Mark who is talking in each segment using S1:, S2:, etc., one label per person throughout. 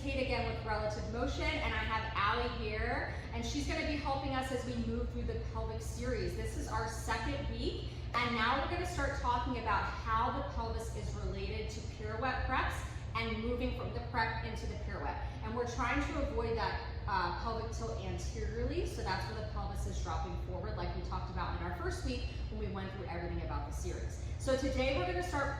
S1: participate again with relative motion, and I have Allie here, and she's going to be helping us as we move through the pelvic series. This is our second week, and now we're going to start talking about how the pelvis is related to pirouette preps and moving from the prep into the pirouette. And we're trying to avoid that pelvic tilt anteriorly, so that's where the pelvis is dropping forward, like we talked about in our first week when we went through everything about the series. So today we're going to start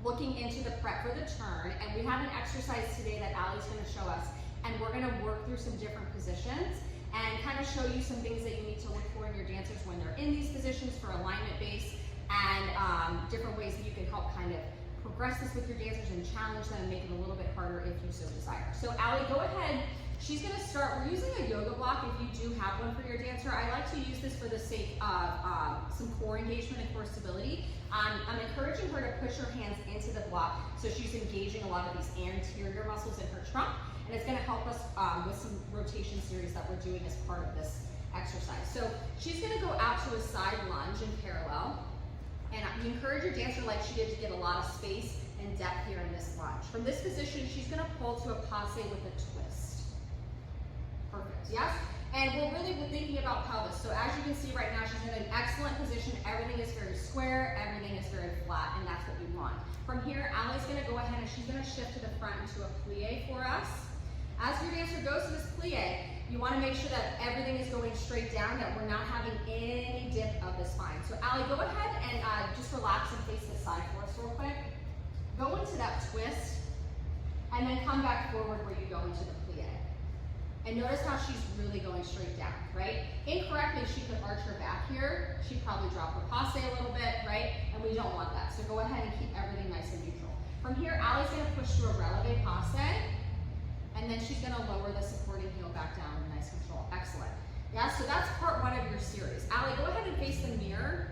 S1: looking into the prep for the turn, and we have an exercise today that Allie's going to show us, and we're going to work through some different positions and kind of show you some things that you need to look for in your dancers when they're in these positions for alignment base, and different ways that you can help kind of progress this with your dancers and challenge them and make it a little bit harder if you so desire. So Allie, go ahead. She's going to start. We're using a yoga block if you do have one for your dancer. I like to use this for the sake of some core engagement and core stability. I'm encouraging her to push her hands into the block so she's engaging a lot of these anterior muscles in her trunk, and it's going to help us with some rotation series that we're doing as part of this exercise. So she's going to go out to a side lunge in parallel, and you encourage your dancer like she did to get a lot of space and depth here in this lunge. From this position, she's going to pull to a passe with a twist. Perfect, yes? And we're really thinking about pelvis. So as you can see right now, she's in an excellent position. Everything is very square, everything is very flat, and that's what we want. From here, Allie's gonna go ahead and she's gonna shift to the front into a plie for us. As your dancer goes to this plie, you wanna make sure that everything is going straight down, that we're not having any dip of the spine. So Allie, go ahead and just relax and face the side for us real quick. Go into that twist, and then come back forward where you go into the plie. And notice how she's really going straight down, right? Incorrectly, she could arch her back here. She'd probably drop her passe a little bit, right? And we don't want that. So go ahead and keep everything nice and neutral. From here, Allie's gonna push to a releve passe, and then she's gonna lower the supporting heel back down with nice control. Excellent. Yeah, so that's part one of your series. Allie, go ahead and face the mirror,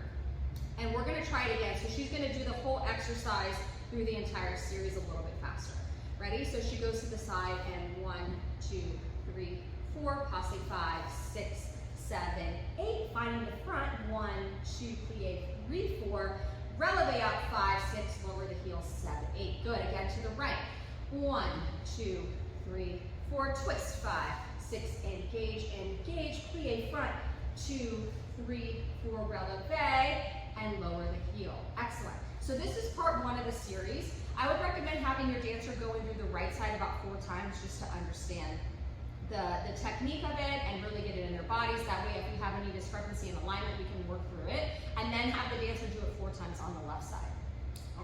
S1: and we're gonna try it again. So she's gonna do the whole exercise through the entire series a little bit faster. Ready? So she goes to the side, and 1, 2, 3, 4, passe 5, 6, 7, 8. Finding the front, 1, 2, plie, 3, 4. Releve up, 5, 6, lower the heel, 7, 8. Good, again to the right. 1, 2, 3, 4, twist, 5, 6, engage, engage, plie front, 2, 3, 4, releve, and lower the heel. Excellent. So this is part one of the series. I would recommend having your dancer go in through the right side about 4 times just to understand the technique of it and really get it in their bodies. That way, if we have any discrepancy in alignment, we can work through it, and then have the dancer do it 4 times on the left side.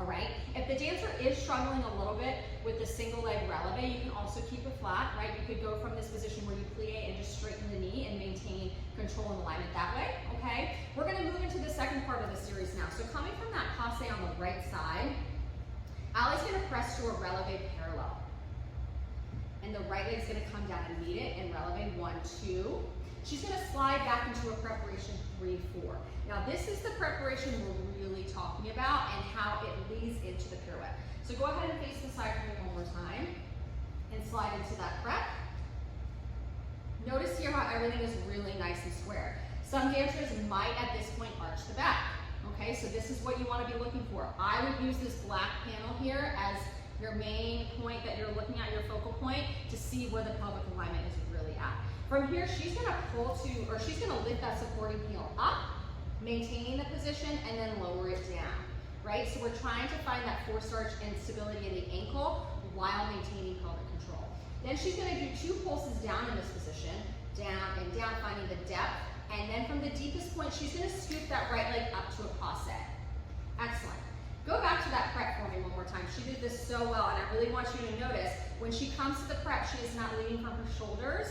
S1: All right. If the dancer is struggling a little bit with the single leg releve, you can also keep it flat, right? You could go from this position where you plie and just straighten the knee and maintain control and alignment that way, okay? We're gonna move into the second part of the series now. So coming from that passe on the right side, Allie's gonna press to a releve parallel. And the right leg's gonna come down and meet it and releve 1, 2. She's gonna slide back into a preparation 3, 4. Now this is the preparation we're really talking about and how it leads into the pirouette. So go ahead and face the side for me one more time and slide into that prep. Notice here how everything is really nice and square. Some dancers might at this point arch the back. Okay, so this is what you wanna be looking for. I would use this black panel here as your main point that you're looking at, your focal point, to see where the pelvic alignment is really at. From here, she's gonna pull to, or she's gonna lift that supporting heel up, maintaining the position, and then lower it down, right? So we're trying to find that forced arch and stability in the ankle while maintaining pelvic control. Then she's gonna do 2 pulses down in this position, down and down, finding the depth, and then from the deepest point, she's gonna scoop that right leg up to a passe. Excellent. Go back to that prep for me one more time. She did this so well, and I really want you to notice when she comes to the prep, she is not leading from her shoulders,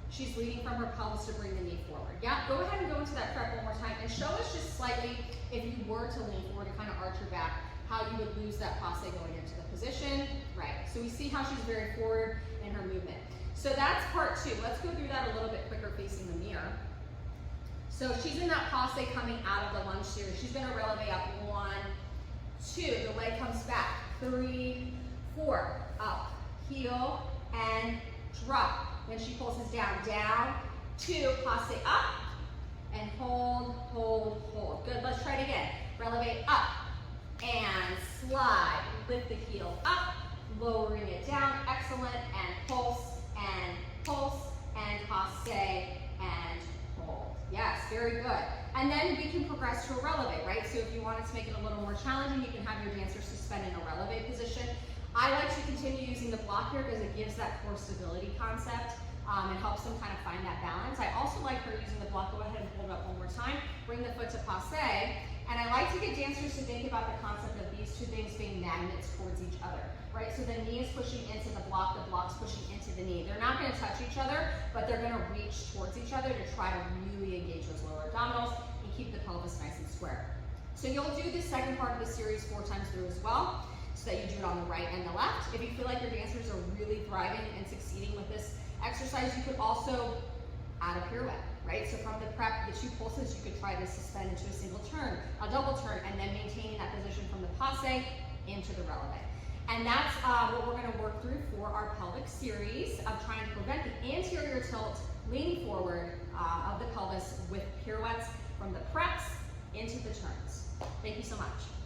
S1: she's leading from her pelvis to bring the knee forward. Yeah, go ahead and go into that prep one more time and show us just slightly, if you were to lean forward and kind of arch your back, how you would lose that passe going into the position. Right, so we see how she's very forward in her movement. So that's part 2. Let's go through that a little bit quicker facing the mirror. So she's in that passe coming out of the lunge series. She's gonna releve up 1, 2, the leg comes back, 3, 4, up, heel, and drop. Then she pulses down, down, 2, passe up, and hold, hold, hold. Good, let's try it again. Releve up, and slide, lift the heel up, lowering it down, excellent, and pulse, and passe, and hold. Yes, very good. And then we can progress to a releve, right? So if you wanted to make it a little more challenging, you can have your dancer suspend in a releve position. I like to continue using the block here because it gives that core stability concept. It helps them kind of find that balance. I also like her using the block. Go ahead and hold it up one more time. Bring the foot to passe. And I like to get dancers to think about the concept of these two things being magnets towards each other, right? So the knee is pushing into the block's pushing into the knee. They're not going to touch each other, but they're going to reach towards each other to try to really engage those lower abdominals and keep the pelvis nice and square. So you'll do the second part of the series 4 times through as well, so that you do it on the right and the left. If you feel like your dancers are really thriving and succeeding with this exercise, you could also add a pirouette, right? So from the prep, the 2 pulses, you could try to suspend into a single turn, a double turn, and then maintaining that position from the passe into the releve. And that's what we're going to work through for our pelvic series of trying to prevent the anterior tilt, leaning forward of the pelvis with pirouettes from the preps into the turns. Thank you so much.